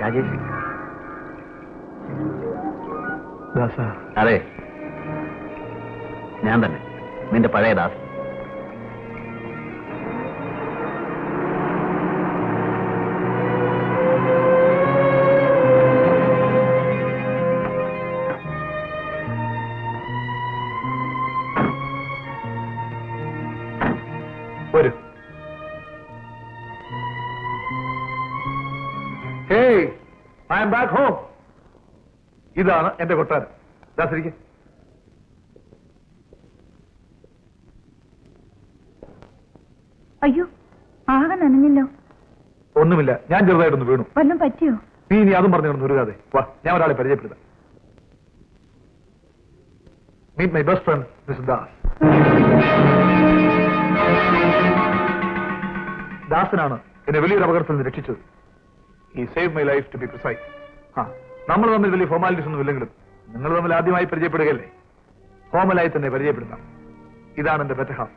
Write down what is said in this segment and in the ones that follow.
രാജേഷ്. അതെ, ഞാൻ തന്നെ, നിന്റെ പഴയ ദാസ്. വരൂ. Hey, I am back home. ഇതാണ് എന്റെ കൊട്ടാരം. ദാസരിക്ക്. അയ്യോ, ആകെ നനഞ്ഞല്ലോ. ഒന്നുമില്ല, ഞാൻ ചെറുതായിട്ടൊന്ന് വീണു. വല്ലതും പറ്റിയോ? നീ ഇനി അതും പറഞ്ഞു കിടന്നു ഒരുകാതെ. വാ, ഞാൻ ഒരാളെ പരിചയപ്പെടുത്താം. Meet my best friend Mr Das. ദാസനാണ് എന്നെ വലിയൊരു അപകടത്തിൽ നിന്ന് രക്ഷിച്ചത്. ഈ save my life to be precise. നമ്മൾ തമ്മിൽ വലിയ ഫോർമാലിറ്റീസ് ഒന്നും ഇല്ലെങ്കിലും നിങ്ങൾ തമ്മിൽ ആദ്യമായി പരിചയപ്പെടുകയല്ലേ, ഫോർമലായി തന്നെ പരിചയപ്പെടുത്താം. ഇതാണ് എന്റെ ബെറ്റർ ഹാഫ്,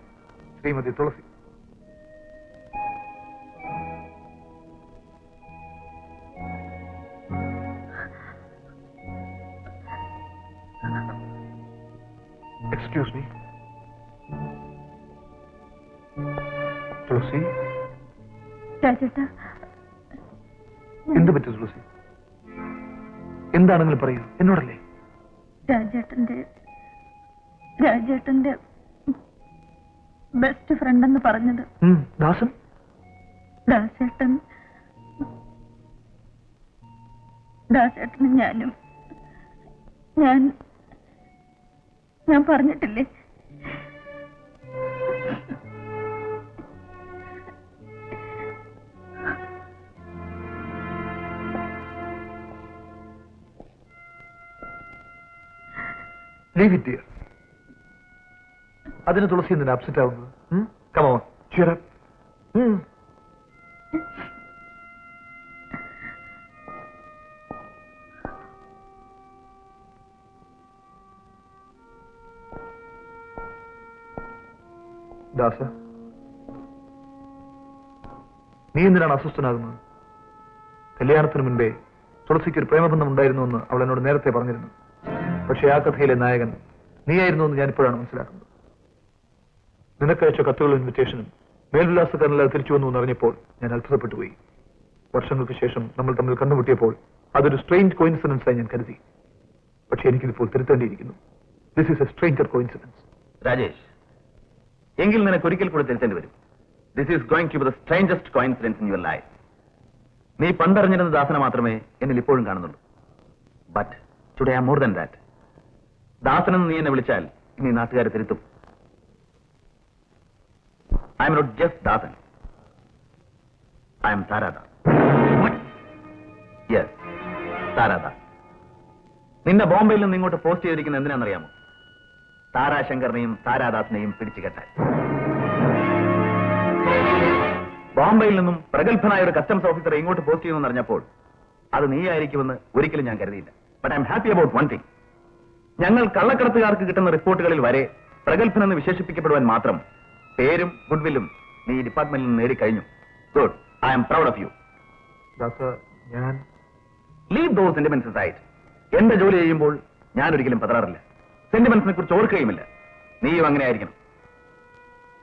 ശ്രീമതി തുളസി. എക്സ്ക്യൂസ് മീ തുളസി. രാജേട്ടാ, എന്ത് പറ്റും തുളസി? എന്താണെങ്കിലും പറയൂ, എന്നോടല്ലേ? രാജേട്ടന്റെ ബെസ്റ്റ് ഫ്രണ്ട് എന്ന് പറഞ്ഞത് ദാസൻ. ദാസേട്ടനും ഞാൻ പറഞ്ഞിട്ടില്ലേ? Leave it dear. അതിന് തുളസി എന്തിനാ അപ്സെറ്റ് ആവുന്നത്? Come on, cheer up. ദാസ, നീ എന്തിനാണ് അസ്വസ്ഥനാകുന്നത്? കല്യാണത്തിന് മുൻപേ തുളസിക്ക് ഒരു പ്രേമബന്ധം ഉണ്ടായിരുന്നുവെന്ന് അവൾ എന്നോട് നേരത്തെ പറഞ്ഞിരുന്നു. പക്ഷേ ആ കഥയിലെ നായകൻ നീയായിരുന്നു എന്ന് ഞാനിപ്പോഴാണ് മനസ്സിലാക്കുന്നത്. നിനക്കയച്ച കത്തുകളും ഇൻവിറ്റേഷനും മേൽവിലാസക്കാരനല്ലാതെ തിരിച്ചു വന്നു എന്നറിഞ്ഞപ്പോൾ ഞാൻ അത്ഭുതപ്പെട്ടു പോയി. വർഷങ്ങൾക്ക് ശേഷം നമ്മൾ തമ്മിൽ കണ്ടുമുട്ടിയപ്പോൾ അതൊരു സ്ട്രേഞ്ച് കോയിൻസിഡൻസ് ആയി ഞാൻ കരുതി. പക്ഷേ എനിക്കിതിപ്പോൾ തിരുത്തേണ്ടിയിരിക്കുന്നു. This is a stranger coincidence. Rajesh, എങ്കിൽ നിനക്ക് ഒരിക്കൽ കൂടെ തിരുത്തേണ്ടി വരും. This is going to be the strangest coincidence in your life. നീ പണ്ടറിഞ്ഞിരുന്ന ദാസനെ മാത്രമേ എന്നിൽ ഇപ്പോഴും കാണുന്നുള്ളൂ. But today I am more than that. ദാസനെന്ന് നീ എന്നെ വിളിച്ചാൽ ഇനി നാട്ടുകാരെ തിരുത്തും. I am not just Dasan, I am Taradas. Yes, Taradas. നിന്നെ ബോംബെയിൽ നിന്ന് ഇങ്ങോട്ട് പോസ്റ്റ് ചെയ്തിരിക്കുന്ന എന്തിനാണെന്നറിയാമോ? താരാശങ്കറിനെയും താരാദാസിനെയും പിടിച്ചു കെട്ടാൻ. ബോംബെയിൽ നിന്നും പ്രഗത്ഭനായ ഒരു കസ്റ്റംസ് ഓഫീസറെ ഇങ്ങോട്ട് പോസ്റ്റ് ചെയ്യുമെന്ന് അറിഞ്ഞപ്പോൾ അത് നീയായിരിക്കുമെന്ന് ഒരിക്കലും ഞാൻ കരുതിയില്ല. But I am happy about one thing. ഞങ്ങൾ കള്ളക്കടത്തുകാർക്ക് കിട്ടുന്ന റിപ്പോർട്ടുകളിൽ വരെ പ്രഗത്ഭനെന്ന് വിശേഷിപ്പിക്കപ്പെടുവാൻ മാത്രം പേരും ഗുഡ്വില്ലും നീ ഈ ഡിപ്പാർട്ട്മെന്റിൽ നിന്ന് നേടിക്കഴിഞ്ഞു. Good, I am proud of you. Leave those sentiments aside. എന്റെ ജോലി ചെയ്യുമ്പോൾ ഞാൻ ഒരിക്കലും പതറാറില്ല. സെന്റിമെന്റ്സിനെ കുറിച്ച് ഓർക്കുകയുമില്ല. നീയും അങ്ങനെ ആയിരിക്കണം.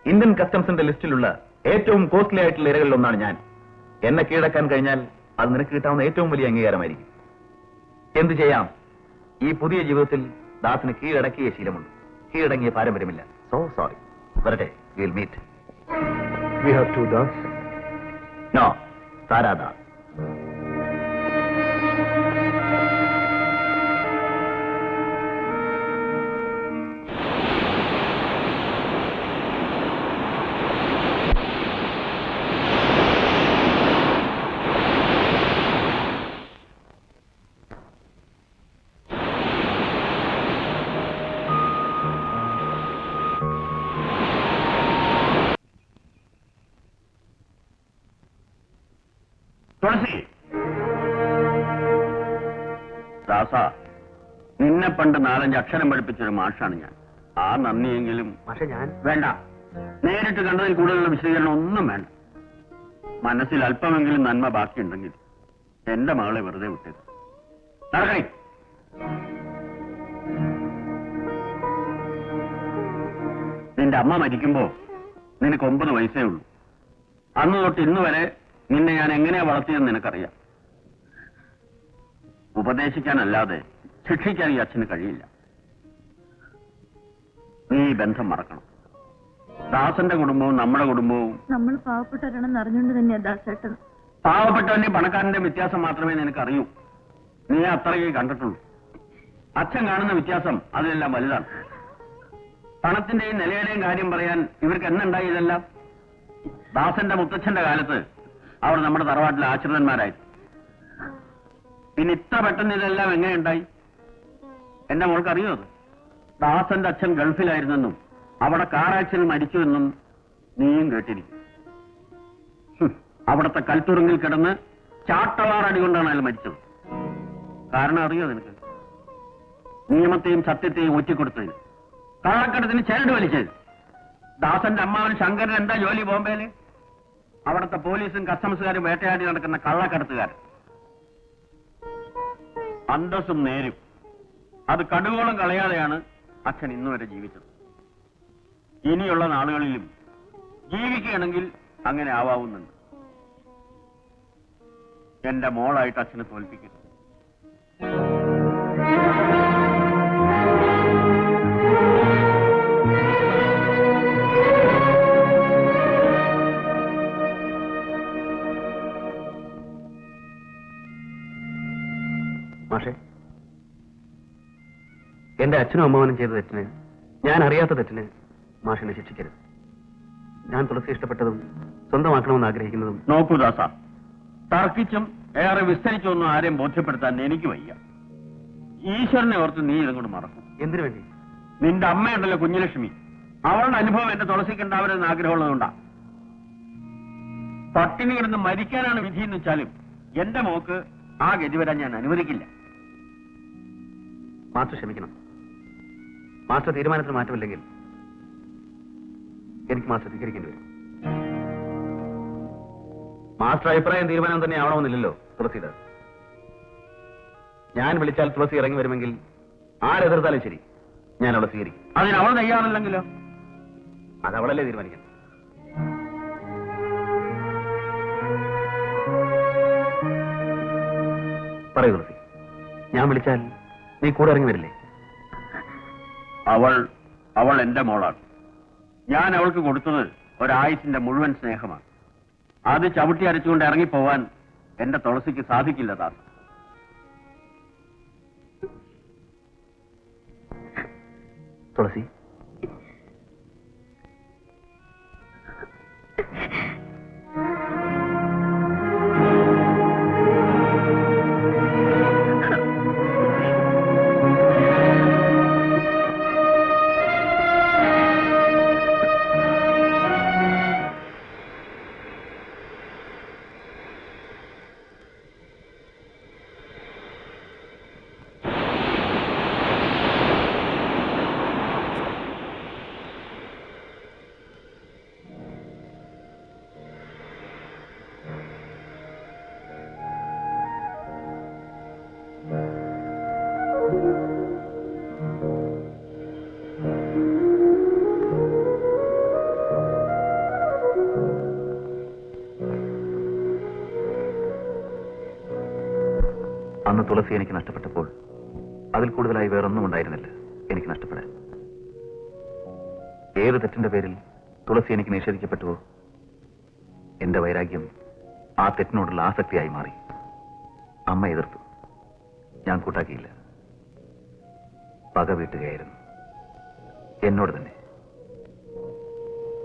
ഇന്ത്യൻ കസ്റ്റംസിന്റെ ലിസ്റ്റിലുള്ള ഏറ്റവും കോസ്റ്റ്ലി ആയിട്ടുള്ള ഇരകളിൽ ഒന്നാണ് ഞാൻ. എന്നെ കീഴടക്കാൻ കഴിഞ്ഞാൽ അത് നിനക്ക് കിട്ടാവുന്ന ഏറ്റവും വലിയ അംഗീകാരമായിരിക്കും. എന്തു ചെയ്യാം, ഈ പുതിയ ജീവിതത്തിൽ ദാസിന് കീഴടക്കിയ ശീലമുണ്ട്. കീഴടങ്ങിയ പാരമ്പര്യമില്ല. So sorry. വരട്ടെ, will meet. We have two Das. No, Taradas. Thulasi, Dasa, നിന്നെ പണ്ട് 4-5 അക്ഷരം പഠിപ്പിച്ചൊരു മാഷാണ് ഞാൻ. ആ നന്ദിയെങ്കിലും. പക്ഷെ ഞാൻ വേണ്ട, നേരിട്ട് കണ്ടതിൽ കൂടുതലുള്ള വിശദീകരണം ഒന്നും വേണ്ട. മനസ്സിൽ അല്പമെങ്കിലും നന്മ ബാക്കിയുണ്ടെങ്കിൽ എന്റെ മകളെ വെറുതെ വിട്ടേക്ക്. നടക്കണേ. നിന്റെ അമ്മ മരിക്കുമ്പോ നിനക്ക് 9 വയസ്സേ ഉള്ളൂ. അന്ന് തൊട്ട് ഇന്ന് വരെ നിന്നെ ഞാൻ എങ്ങനെയാ വളർത്തിയെന്ന് നിനക്കറിയാം. ഉപദേശിക്കാനല്ലാതെ ശിക്ഷിക്കാൻ ഈ അച്ഛന് കഴിയില്ല. നീ ഈ ബന്ധം മറക്കണം. ദാസന്റെ കുടുംബവും നമ്മുടെ കുടുംബവും നമ്മൾ പാവപ്പെട്ടവരാണെന്ന് അറിഞ്ഞുകൊണ്ട് തന്നെയാ ദാസേട്ടൻ. പാവപ്പെട്ടവന്റെയും പണക്കാരന്റെയും വ്യത്യാസം മാത്രമേ നിനക്ക് അറിയൂ. നീ അത്രയേ കണ്ടിട്ടുള്ളൂ. അച്ഛൻ കാണുന്ന വ്യത്യാസം അതിലെല്ലാം വലുതാണ്. പണത്തിന്റെയും നിലയുടെയും കാര്യം പറയാൻ ഇവർക്ക് എന്നുണ്ടായി ഇതെല്ലാം? ദാസന്റെ മുത്തച്ഛന്റെ കാലത്ത് അവർ നമ്മുടെ തറവാട്ടിലെ ആശ്രിതന്മാരായി. പിന്നെ ഇത്ര പെട്ടെന്ന് ഇതെല്ലാം എങ്ങനെയുണ്ടായി? എന്റെ മോൾക്ക് അറിയോ അത്? ദാസന്റെ അച്ഛൻ ഗൾഫിലായിരുന്നെന്നും അവിടെ കാർ ആക്സിഡന്റ് മരിച്ചുവെന്നും നീയും കേട്ടിരിക്കും. അവിടുത്തെ കൽത്തുറുങ്കിൽ കിടന്ന് ചാട്ടവാറടി കൊണ്ടാണ് അയാൾ മരിച്ചത്. കാരണം അറിയോ നിനക്ക്? നിയമത്തെയും സത്യത്തെയും ഒറ്റിക്കൊടുത്തതിന്, കള്ളക്കടത്തിന് ചരട് വലിച്ചത്. ദാസന്റെ അമ്മാവൻ ശങ്കരൻ എന്താ ജോലി ബോംബെയില്? അവിടുത്തെ പോലീസും കസ്റ്റംസുകാരും വേട്ടയാടി നടക്കുന്ന കള്ളക്കടത്തുകാരൻ. അന്തസ്സും നേരും അത് കടുകോളം കളയാതെയാണ് അച്ഛൻ ഇന്നുവരെ ജീവിച്ചത്. ഇനിയുള്ള നാളുകളിലും ജീവിക്കുകയാണെങ്കിൽ അങ്ങനെ ആവാവുന്നുണ്ട്. എന്റെ മോളായിട്ട് അച്ഛനെ തോൽപ്പിക്കരുത്. മാഷേ, എന്റെ അച്ഛനും അമ്മാവനും ചെയ്ത തെറ്റിന്, ഞാൻ അറിയാത്ത തെറ്റിന് മാഷിനെ ശിക്ഷിക്കരുത്. ഞാൻ തുളസി ഇഷ്ടപ്പെട്ടതും സ്വന്തമാക്കണമെന്ന് ആഗ്രഹിക്കുന്നതും. നോക്കൂ ദാസ, തർക്കിച്ചും ഏറെ വിസ്തരിച്ചൊന്നും ആരെയും ബോധ്യപ്പെടുത്താൻ എനിക്ക് വയ്യ. ഈശ്വരനെ ഓർത്ത് നീ ഇതും കൊണ്ട് മറക്കും. എന്തിനു വേണ്ടി? നിന്റെ അമ്മയുണ്ടല്ലോ കുഞ്ഞലക്ഷ്മി, അവളുടെ അനുഭവം എന്റെ തുളസിക്കുണ്ടാവരുതെന്ന് ആഗ്രഹമുള്ളതുകൊണ്ടാ. പട്ടിണി കിടന്ന് മരിക്കാനാണ് വിധി എന്ന് വെച്ചാലും എന്റെ മോക്ക് ആ ഗതി വരാൻ ഞാൻ അനുവദിക്കില്ല. മാസ്റ്റർ ക്ഷമിക്കണം. മാസ്റ്റർ തീരുമാനത്തിന് മാറ്റമില്ലെങ്കിൽ എനിക്ക് മാസ്റ്റർ സ്വീകരിക്കേണ്ടി വരും. മാസ്റ്റർ അഭിപ്രായം തീരുമാനം തന്നെ ആവണമെന്നില്ലല്ലോ തുളസിയുടെ. ഞാൻ വിളിച്ചാൽ തുളസി ഇറങ്ങി വരുമെങ്കിൽ ആരെതിർത്താലും ശരി, ഞാൻ അവളെ സ്വീകരിക്കും. അതിന് അവൾ തയ്യാറല്ലെങ്കിലോ? അത് അവളല്ലേ തീരുമാനിക്കണം. പറയൂ തുളസി, ഞാൻ വിളിച്ചാൽ നീ കൂടെ ഇറങ്ങി വരില്ലേ? അവൾ എന്റെ മോളാണ്. ഞാൻ അവൾക്ക് കൊടുത്തത് ഒരായുസിന്റെ മുഴുവൻ സ്നേഹമാണ്. അത് ചവിട്ടി അരച്ചുകൊണ്ട് ഇറങ്ങിപ്പോവാൻ എന്റെ തുളസിക്ക് സാധിക്കില്ല ദാസ്. തുളസി, അന്ന് തുളസി എനിക്ക് നഷ്ടപ്പെട്ടപ്പോൾ അതിൽ കൂടുതലായി വേറൊന്നും ഉണ്ടായിരുന്നില്ല എനിക്ക് നഷ്ടപ്പെടാൻ. ഏത് തെറ്റിന്റെ പേരിൽ തുളസി എനിക്ക് നിഷേധിക്കപ്പെട്ടുവോ, എന്റെ വൈരാഗ്യം ആ തെറ്റിനോടുള്ള ആസക്തിയായി മാറി. അമ്മ എതിർത്തു, ഞാൻ കൂട്ടാക്കിയില്ല. പക വീട്ടുകയായിരുന്നു, എന്നോട് തന്നെ.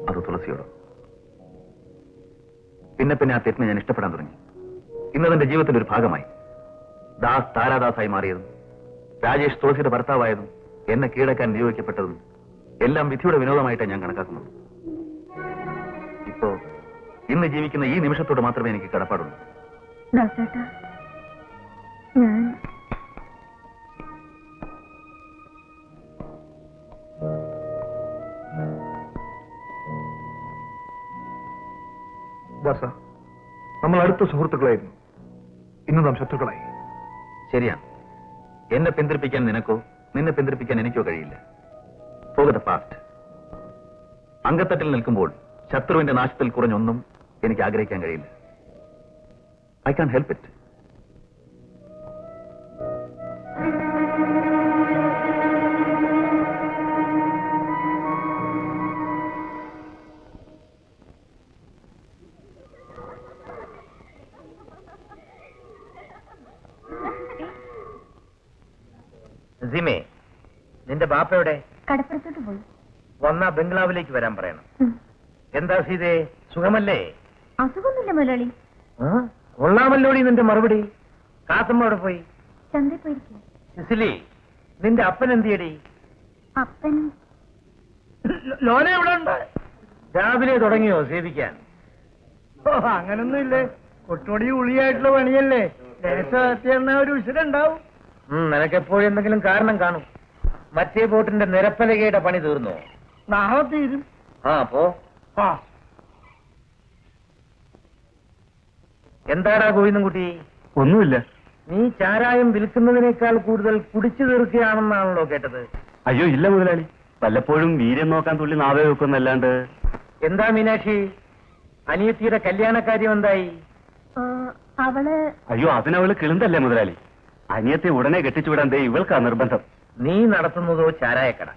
അത് തുളസിയോടും. പിന്നെ പിന്നെ ആ തെറ്റിനെ ഞാൻ ഇഷ്ടപ്പെടാൻ തുടങ്ങി. ഇന്നതെന്റെ ജീവിതത്തിന്റെ ഒരു ഭാഗമായി. ദാസ് താരാദാസായി മാറിയതും രാജേഷ് തുളസിയുടെ ഭർത്താവായതും എന്നെ കീഴടക്കാൻ നിയോഗിക്കപ്പെട്ടതും എല്ലാം വിധിയുടെ വിനോദമായിട്ടാണ് ഞാൻ കണക്കാക്കുന്നത്. ഇപ്പോ ഇന്ന് ജീവിക്കുന്ന ഈ നിമിഷത്തോട് മാത്രമേ എനിക്ക് കടപ്പാടുള്ളൂ. ദാസേട്ടാ, ഞാൻ ദാസ, നമ്മൾ അടുത്ത സുഹൃത്തുക്കളായിരുന്നു. ഇന്ന് നാം ശത്രുക്കളായി. ശരിയാണ്. എന്നെ പിന്തിരിപ്പിക്കാൻ നിനക്കോ നിന്നെ പിന്തിരിപ്പിക്കാൻ എനിക്കോ കഴിയില്ല. പോകത്തെ പാസ്റ്റ്. അങ്കത്തട്ടിൽ നിൽക്കുമ്പോൾ ശത്രുവിന്റെ നാശത്തിൽ കുറഞ്ഞൊന്നും എനിക്ക് ആഗ്രഹിക്കാൻ കഴിയില്ല. I can help it. നസീമേ, നിന്റെ ബാപ്പയുടെ കടപ്പുറത്തോട്ട് പോയി. വന്ന ബംഗ്ലാവിലേക്ക് വരാൻ പറയണം. എന്താ സീതേ, സുഖമല്ലേ? അസുഖമൊന്നുമില്ല മുതലാളി. കൊള്ളാമല്ലോടി നിന്റെ മറുപടി. കാത്തമ്മ അവിടെ പോയി? ചന്തയിൽ പോയിരിക്കുക. സിസിലി, നിന്റെ അപ്പൻ എന്തിയടി? അപ്പൻ ലോന എവിടെ ഉണ്ട്? രാവിലെ തുടങ്ങിയോ സേവിക്കാൻ? അങ്ങനൊന്നും ഇല്ലേ, കൊട്ടോടി ഉളിയായിട്ടുള്ള പണിയല്ലേ. ദേശം ഒരു ഉശിരുണ്ടാവും. നിനക്കെപ്പോഴും എന്തെങ്കിലും കാരണം കാണും. മറ്റേ ബോട്ടിന്റെ നിരപ്പലകയുടെ പണി തീർന്നോ? നാളെ തീരും. പോ. എന്താടാ ഗോവിന്ദൻകുട്ടി? ഒന്നുമില്ല. നീ ചാരായം വിൽക്കുന്നതിനേക്കാൾ കൂടുതൽ കുടിച്ചു തീർക്കുകയാണെന്നാണല്ലോ കേട്ടത്. അയ്യോ ഇല്ല മുതലാളി, വല്ലപ്പോഴും വീര്യം നോക്കാൻ തുള്ളി നാവേ വെക്കുന്നല്ലാണ്ട്. എന്താ മീനാക്ഷി, അനിയത്തിയുടെ കല്യാണക്കാര്യം എന്തായി? അവള് അയ്യോ അതിനവള് കിളുന്തല്ലേ മുതലാളി. അനിയത്തെ ഉടനെ കെട്ടിച്ചുവിടാൻ ദേ ഇവൾക്കാ നിർബന്ധം. നീ നടത്തുന്നതോ ചാരായക്കട.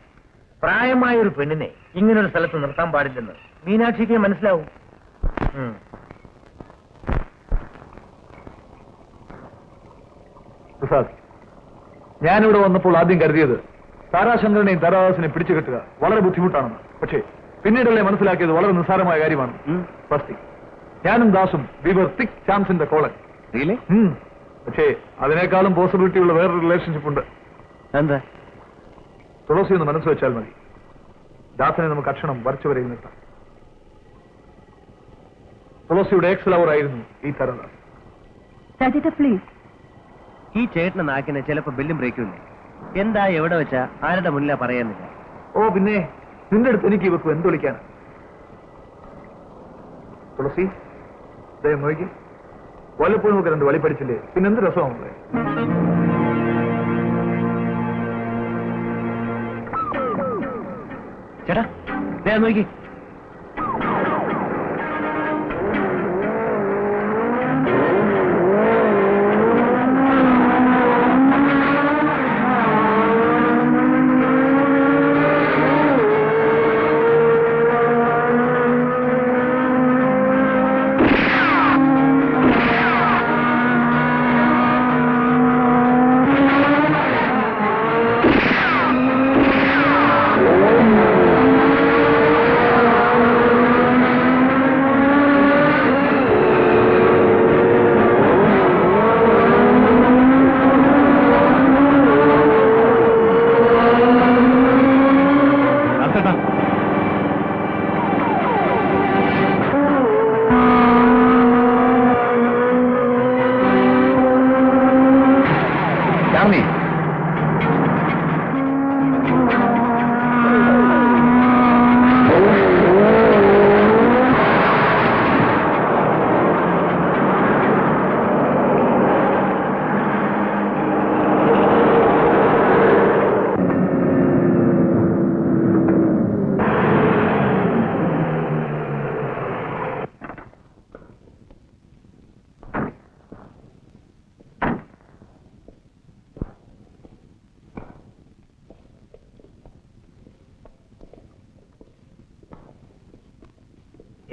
പ്രായമായ ഒരു പെണ്ണിനെ ഇങ്ങനൊരു സ്ഥലത്ത് നിർത്താൻ പാടില്ലെന്ന് മീനാക്ഷിക്ക് മനസ്സിലാവും. പ്രസാദ്, ഞാനിവിടെ വന്നപ്പോൾ ആദ്യം കരുതിയത് താരാശങ്കരനെയും താരാദാസിനെ പിടിച്ചു കെട്ടുക വളരെ ബുദ്ധിമുട്ടാണെന്ന്. പക്ഷേ പിന്നീടല്ലേ മനസ്സിലാക്കിയത് വളരെ നിസ്സാരമായ കാര്യമാണ്. ഫസ്റ്റ് ഞാനും ദാസും we were thick chums in the colon. പക്ഷേ അതിനേക്കാളും പോസിബിലിറ്റി ഉള്ള വേറൊരു റിലേഷൻഷിപ്പ് ഉണ്ട്. എന്താ? തുളസി ഒന്ന് മനസ്സ് വെച്ചാൽ മതി. ദാസനെ നമുക്ക് അക്ഷണം വരച്ചു വരയിൽ നിർത്താം. തുളസിയുടെ എക്സ് ലവർ ആയിരുന്നു ഈ താരാദാസ്. രാജേട്ട പ്ലീസ്. ഈ ചേട്ടന് നാക്കിന് ചിലപ്പോ ബെല്ലും ബ്രേക്കും. എന്താ എവിടെ വെച്ചാ ആരുടെ മുന്നിലാ പറയാന്നില്ല. ഓ പിന്നെ നിന്റെ അടുത്ത് എനിക്ക് ഇവർക്ക് എന്ത് വിളിക്കാനാ? തുളസി ദയം നോക്കി, വല്ലപ്പോഴും നമുക്ക് രണ്ട് വളി പഠിച്ചില്ലേ, പിന്നെന്ത് രസമാണ്. ചേട്ടാ ദയം നോക്കി.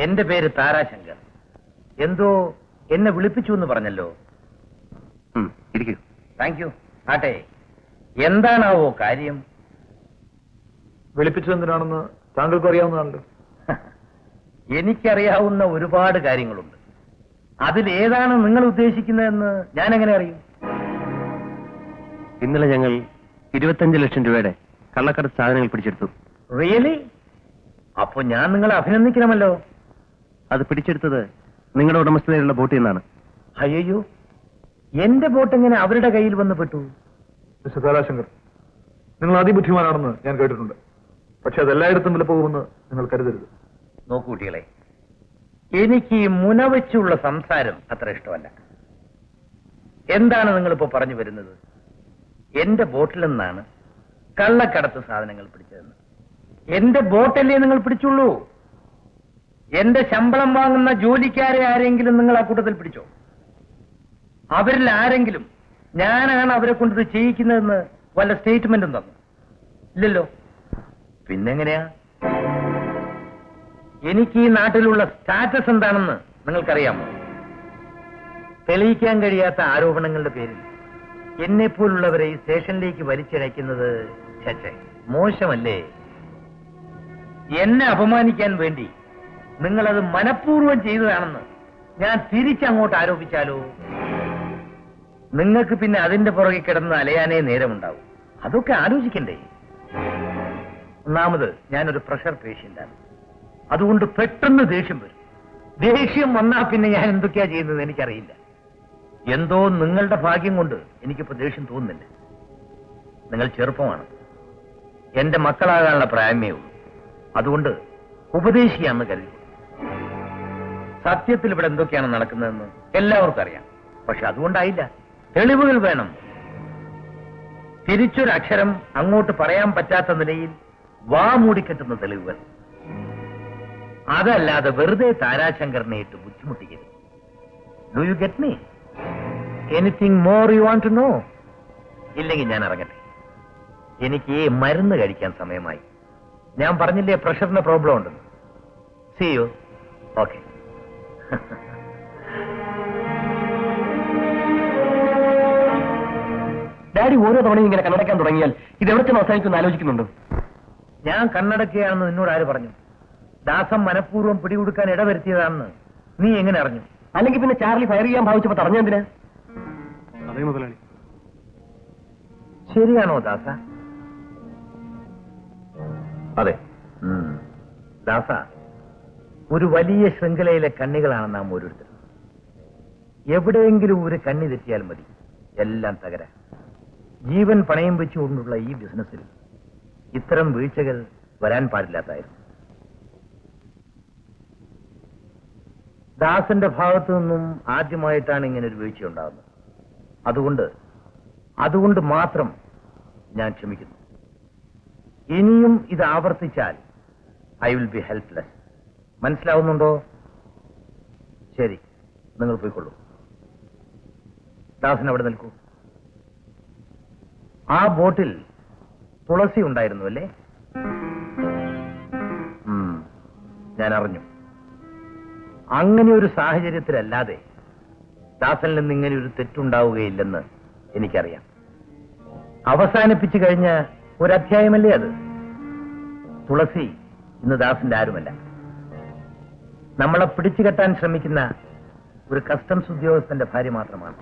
എന്റെ പേര് താരാശങ്കർ. എന്തോ എന്നെ വിളിപ്പിച്ചു എന്ന് പറഞ്ഞല്ലോ. ഇരിക്കൂ. Thank you. ആട്ടെ, എന്താണാവോ കാര്യം? വിളിപ്പിച്ചത് എന്തിനാണെന്ന് താങ്കൾക്ക് അറിയാവുന്നതാണല്ലോ. എനിക്കറിയാവുന്ന ഒരുപാട് കാര്യങ്ങളുണ്ട്. അതിലേതാണ് നിങ്ങൾ ഉദ്ദേശിക്കുന്നതെന്ന് ഞാൻ എങ്ങനെ അറിയും? ഇന്നലെ ഞങ്ങൾ 25 ലക്ഷം രൂപയുടെ കള്ളക്കടത്ത് സാധനങ്ങൾ പിടിച്ചെടുത്തു. റിയലി? അപ്പൊ ഞാൻ നിങ്ങളെ അഭിനന്ദിക്കണമല്ലോ. അത് പിടിച്ചെടുത്തത് നിങ്ങളുടെ ഉടമസ്ഥതയിലുള്ള ബോട്ടിൽ നിന്നാണ്. അയ്യോ, എന്റെ ബോട്ട് എങ്ങനെ അവരുടെ കയ്യിൽ വന്ന് പെട്ടു? മിസ്റ്റർ താരാശങ്കർ, നിങ്ങൾ അതിബുദ്ധിമാനാണെന്ന് ഞാൻ കേട്ടിട്ടുണ്ട്. പക്ഷെ അതെല്ലായിടത്തും വില പോകുമെന്ന് നിങ്ങൾ കരുതരുത്. നോക്കൂ കുട്ടികളെ, എനിക്ക് ഈ മുനവച്ചുള്ള സംസാരം അത്ര ഇഷ്ടമല്ല. എന്താണ് നിങ്ങളിപ്പോ പറഞ്ഞു വരുന്നത്? എന്റെ ബോട്ടിൽ നിന്നാണ് കള്ളക്കടത്ത് സാധനങ്ങൾ പിടിച്ചതെന്ന്. എന്റെ ബോട്ടല്ലേ നിങ്ങൾ പിടിച്ചുള്ളൂ? എന്റെ ശമ്പളം വാങ്ങുന്ന ജോലിക്കാരെ ആരെങ്കിലും നിങ്ങൾ ആ കൂട്ടത്തിൽ പിടിച്ചോ? അവരിൽ ആരെങ്കിലും ഞാനാണ് അവരെ കൊണ്ടിത് ചെയ്യിക്കുന്നതെന്ന് വല്ല സ്റ്റേറ്റ്മെന്റും തന്നു? ഇല്ലല്ലോ. പിന്നെങ്ങനെയാ? എനിക്ക് ഈ നാട്ടിലുള്ള സ്റ്റാറ്റസ് എന്താണെന്ന് നിങ്ങൾക്കറിയാമോ? തെളിയിക്കാൻ കഴിയാത്ത ആരോപണങ്ങളുടെ പേരിൽ എന്നെപ്പോലുള്ളവരെ ഈ സ്റ്റേഷനിലേക്ക് വലിച്ചിഴയ്ക്കുന്നത് മോശമല്ലേ? എന്നെ അപമാനിക്കാൻ വേണ്ടി നിങ്ങളത് മനഃപൂർവ്വം ചെയ്തതാണെന്ന് ഞാൻ തിരിച്ചങ്ങോട്ട് ആരോപിച്ചാലോ? നിങ്ങൾക്ക് പിന്നെ അതിന്റെ പുറകെ കിടന്ന് അലയാനേ നേരമുണ്ടാവും. അതൊക്കെ ആലോചിക്കണ്ടേ? ഒന്നാമത് ഞാനൊരു പ്രഷർ പേഷ്യന്റാണ്. അതുകൊണ്ട് പെട്ടെന്ന് ദേഷ്യം വരും. ദേഷ്യം വന്നാൽ പിന്നെ ഞാൻ എന്തൊക്കെയാ ചെയ്യുന്നത് എനിക്കറിയില്ല. എന്തോ നിങ്ങളുടെ ഭാഗ്യം കൊണ്ട് എനിക്കിപ്പോ ദേഷ്യം തോന്നുന്നില്ല. നിങ്ങൾ ചെറുപ്പമാണ്, എന്റെ മക്കളാകാനുള്ള പ്രായമേ ഉള്ളൂ. അതുകൊണ്ട് ഉപദേശിക്കാമെന്ന് കരുതി. സത്യത്തിൽ ഇവിടെ എന്തൊക്കെയാണ് നടക്കുന്നതെന്ന് എല്ലാവർക്കും അറിയാം. പക്ഷെ അതുകൊണ്ടായില്ല, തെളിവുകൾ വേണം. തിരിച്ചൊരക്ഷരം അങ്ങോട്ട് പറയാൻ പറ്റാത്ത നിലയിൽ വാ മൂടിക്കെട്ടുന്ന തെളിവുകൾ. അതല്ലാതെ വെറുതെ താരാശങ്കറിനെ ഇട്ട് ബുദ്ധിമുട്ടിക്കരുത്. Do you get me? Anything more you want to know? ഇല്ലെങ്കിൽ ഞാൻ ഇറങ്ങട്ടെ. എനിക്ക് മരുന്ന് കഴിക്കാൻ സമയമായി. ഞാൻ പറഞ്ഞില്ലേ പ്രഷറിന്റെ പ്രോബ്ലം ഉണ്ടെന്ന്. See you. ഓക്കെ. ഡാഡി ഓരോ തവണയും ഇങ്ങനെ കണ്ണടയ്ക്കാൻ തുടങ്ങിയാൽ ഇത് എവിടെ ചെന്ന് അവസാനിക്കുമെന്ന് ആലോചിക്കുന്നുണ്ടോ? ഞാൻ കണ്ണടക്കുകയാണെന്ന് നിന്നോട് ആര് പറഞ്ഞു? ദാസം മനഃപൂർവ്വം പിടികൊടുക്കാൻ ഇടവരുത്തിയതാണെന്ന് നീ എങ്ങനെ അറിഞ്ഞു? അല്ലെങ്കിൽ പിന്നെ ചാർലി ഫയർ ചെയ്യാൻ ഭാവിച്ചപ്പോ തടഞ്ഞെന്തിനാ? അതേ മുതലാളി. ശരിയാണോ ദാസ? അതെ. ദാസ, ഒരു വലിയ ശൃംഖലയിലെ കണ്ണികളാണ് നാം ഓരോരുത്തരും. എവിടെയെങ്കിലും ഒരു കണ്ണി തെറ്റിയാൽ മതി, എല്ലാം തകരാൻ. ജീവൻ പണയം വെച്ചുകൊണ്ടുള്ള ഈ ബിസിനസ്സിൽ ഇത്തരം വീഴ്ചകൾ വരാൻ പാടില്ലാത്തായിരുന്നു. ദാസന്റെ ഭാഗത്തു നിന്നും ആദ്യമായിട്ടാണ് ഇങ്ങനെ ഒരു വീഴ്ച ഉണ്ടാകുന്നത്. അതുകൊണ്ട് മാത്രം ഞാൻ ക്ഷമിക്കുന്നു. ഇനിയും ഇത് ആവർത്തിച്ചാൽ ഐ വിൽ ബി ഹെൽപ്ലെസ്. മനസ്സിലാവുന്നുണ്ടോ? ശരി, നിങ്ങൾ പോയിക്കൊള്ളൂ. ദാസൻ അവിടെ നിൽക്കൂ. ആ ബോട്ടിൽ തുളസി ഉണ്ടായിരുന്നു അല്ലേ? ഞാൻ അറിഞ്ഞു. അങ്ങനെ ഒരു സാഹചര്യത്തിലല്ലാതെ ദാസനിൽ നിന്ന് ഇങ്ങനെ ഒരു തെറ്റുണ്ടാവുകയില്ലെന്ന് എനിക്കറിയാം. അവസാനിപ്പിച്ചു കഴിഞ്ഞ ഒരു അധ്യായമല്ലേ അത്? തുളസി ഇന്ന് ദാസന്റെ ആരുമല്ല. നമ്മളെ പിടിച്ചു കെട്ടാൻ ശ്രമിക്കുന്ന ഒരു കസ്റ്റംസ് ഉദ്യോഗസ്ഥന്റെ ഭാര്യ മാത്രമാണ്.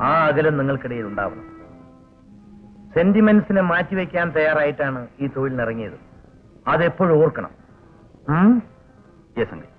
ആ അകലം നിങ്ങൾക്കിടയിൽ ഉണ്ടാവണം. സെന്റിമെന്റ്സിനെ മാറ്റിവെക്കാൻ തയ്യാറായിട്ടാണ് ഈ തൊഴിലിനിറങ്ങിയത്. അതെപ്പോഴും ഓർക്കണം. Yes uncle.